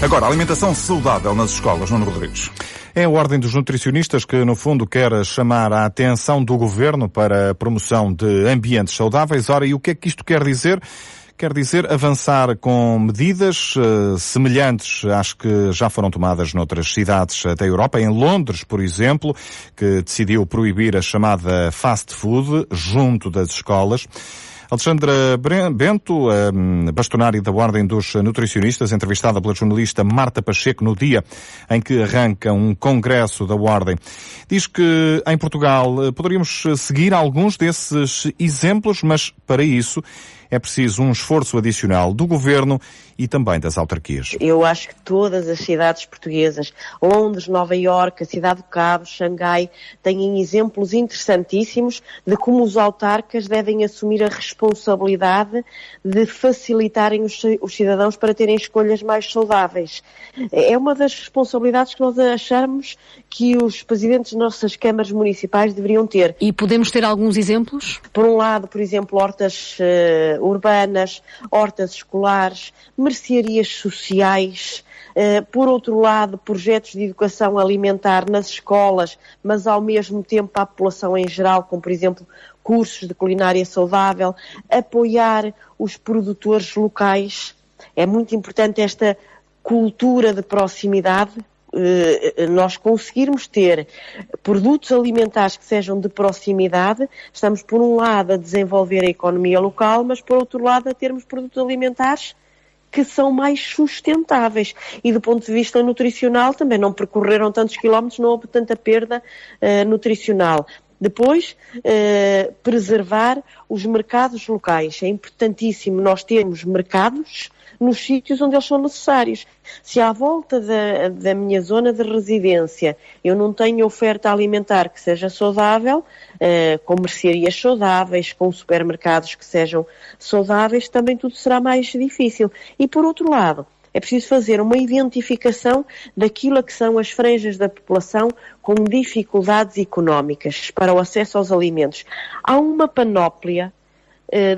Agora, alimentação saudável nas escolas, Nuno Rodrigues. É a Ordem dos Nutricionistas que, no fundo, quer chamar a atenção do Governo para a promoção de ambientes saudáveis. Ora, e o que é que isto quer dizer? Quer dizer avançar com medidas semelhantes às que já foram tomadas noutras cidades da Europa. Em Londres, por exemplo, que decidiu proibir a chamada fast food junto das escolas. Alexandra Bento, bastonária da Ordem dos Nutricionistas, entrevistada pela jornalista Marta Pacheco no dia em que arranca um congresso da Ordem, diz que em Portugal poderíamos seguir alguns desses exemplos, mas para isso é preciso um esforço adicional do Governo e também das autarquias. Eu acho que todas as cidades portuguesas, Londres, Nova Iorque, a Cidade do Cabo, Xangai, têm exemplos interessantíssimos de como os autarcas devem assumir a responsabilidade de facilitarem os cidadãos para terem escolhas mais saudáveis. É uma das responsabilidades que nós achamos que os presidentes das nossas câmaras municipais deveriam ter. E podemos ter alguns exemplos? Por um lado, por exemplo, hortas urbanas, hortas escolares, mercearias sociais, por outro lado, projetos de educação alimentar nas escolas, mas ao mesmo tempo a população em geral, como por exemplo cursos de culinária saudável, apoiar os produtores locais. É muito importante esta cultura de proximidade, nós conseguirmos ter produtos alimentares que sejam de proximidade. Estamos por um lado a desenvolver a economia local, mas por outro lado a termos produtos alimentares que são mais sustentáveis. E do ponto de vista nutricional também não percorreram tantos quilómetros, não houve tanta perda nutricional. Depois, preservar os mercados locais. É importantíssimo nós termos mercados nos sítios onde eles são necessários. Se à volta da minha zona de residência eu não tenho oferta alimentar que seja saudável, com mercearias saudáveis, com supermercados que sejam saudáveis, também tudo será mais difícil. E por outro lado, é preciso fazer uma identificação daquilo que são as franjas da população com dificuldades económicas para o acesso aos alimentos. Há uma panóplia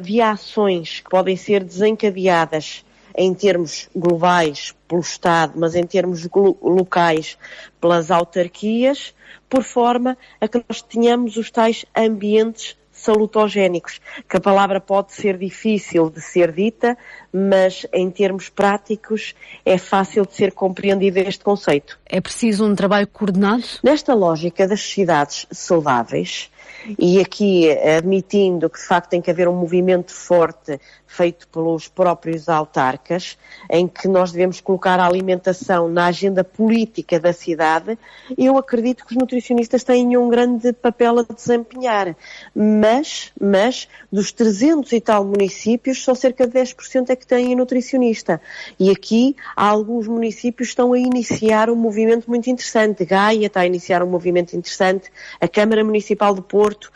de ações que podem ser desencadeadas em termos globais pelo Estado, mas em termos locais pelas autarquias, por forma a que nós tenhamos os tais ambientes salutogénicos, que a palavra pode ser difícil de ser dita, mas em termos práticos é fácil de ser compreendido este conceito. É preciso um trabalho coordenado? Nesta lógica das cidades saudáveis, e aqui admitindo que de facto tem que haver um movimento forte feito pelos próprios autarcas, em que nós devemos colocar a alimentação na agenda política da cidade, eu acredito que os nutricionistas têm um grande papel a desempenhar, mas dos 300 e tal municípios, só cerca de 10% é que têm nutricionista. E aqui há alguns municípios que estão a iniciar um movimento muito interessante. Gaia está a iniciar um movimento interessante, a Câmara Municipal de Porto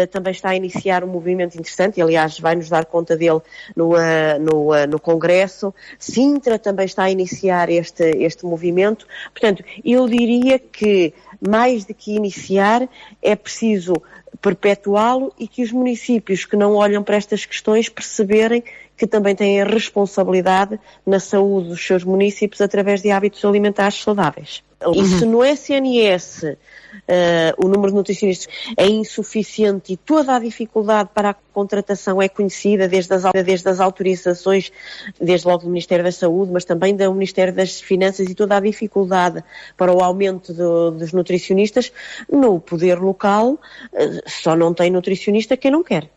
também está a iniciar um movimento interessante, e aliás vai nos dar conta dele no Congresso. Sintra também está a iniciar este movimento. Portanto, eu diria que mais do que iniciar, é preciso perpetuá-lo e que os municípios que não olham para estas questões perceberem que também têm a responsabilidade na saúde dos seus municípios através de hábitos alimentares saudáveis. E se no SNS o número de nutricionistas é insuficiente e toda a dificuldade para a contratação é conhecida desde as autorizações, desde logo do Ministério da Saúde, mas também do Ministério das Finanças, e toda a dificuldade para o aumento dos nutricionistas, no poder local só não tem nutricionista quem não quer.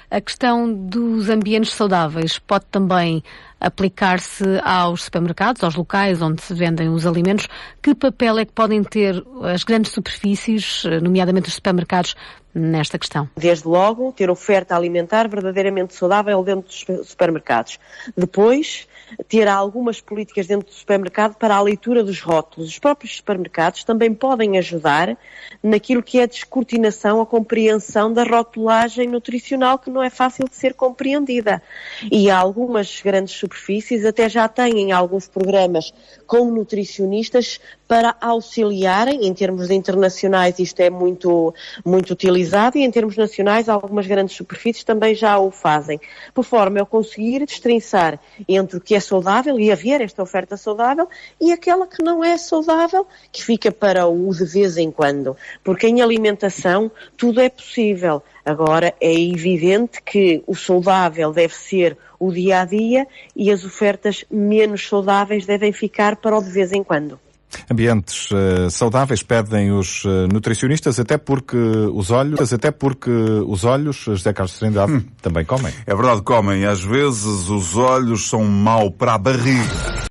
A questão dos ambientes saudáveis pode também aplicar-se aos supermercados, aos locais onde se vendem os alimentos. Que papel é que podem ter as grandes superfícies, nomeadamente os supermercados, nesta questão? Desde logo, ter oferta alimentar verdadeiramente saudável dentro dos supermercados. Depois, ter algumas políticas dentro do supermercado para a leitura dos rótulos. Os próprios supermercados também podem ajudar naquilo que é a descortinação, a compreensão da rotulagem nutricional, que não é fácil de ser compreendida. E algumas grandes superfícies até já têm alguns programas com nutricionistas para auxiliarem, em termos internacionais isto é muito, muito utilizado, e em termos nacionais algumas grandes superfícies também já o fazem, por forma a eu conseguir destrinçar entre o que é saudável e haver esta oferta saudável e aquela que não é saudável, que fica para o de vez em quando, porque em alimentação tudo é possível. Agora, é evidente que o saudável deve ser o dia-a-dia e as ofertas menos saudáveis devem ficar para o de vez em quando. Ambientes saudáveis pedem os nutricionistas, até porque os olhos, José Carlos Trindade, também comem. É verdade, comem. Às vezes os olhos são mau para a barriga.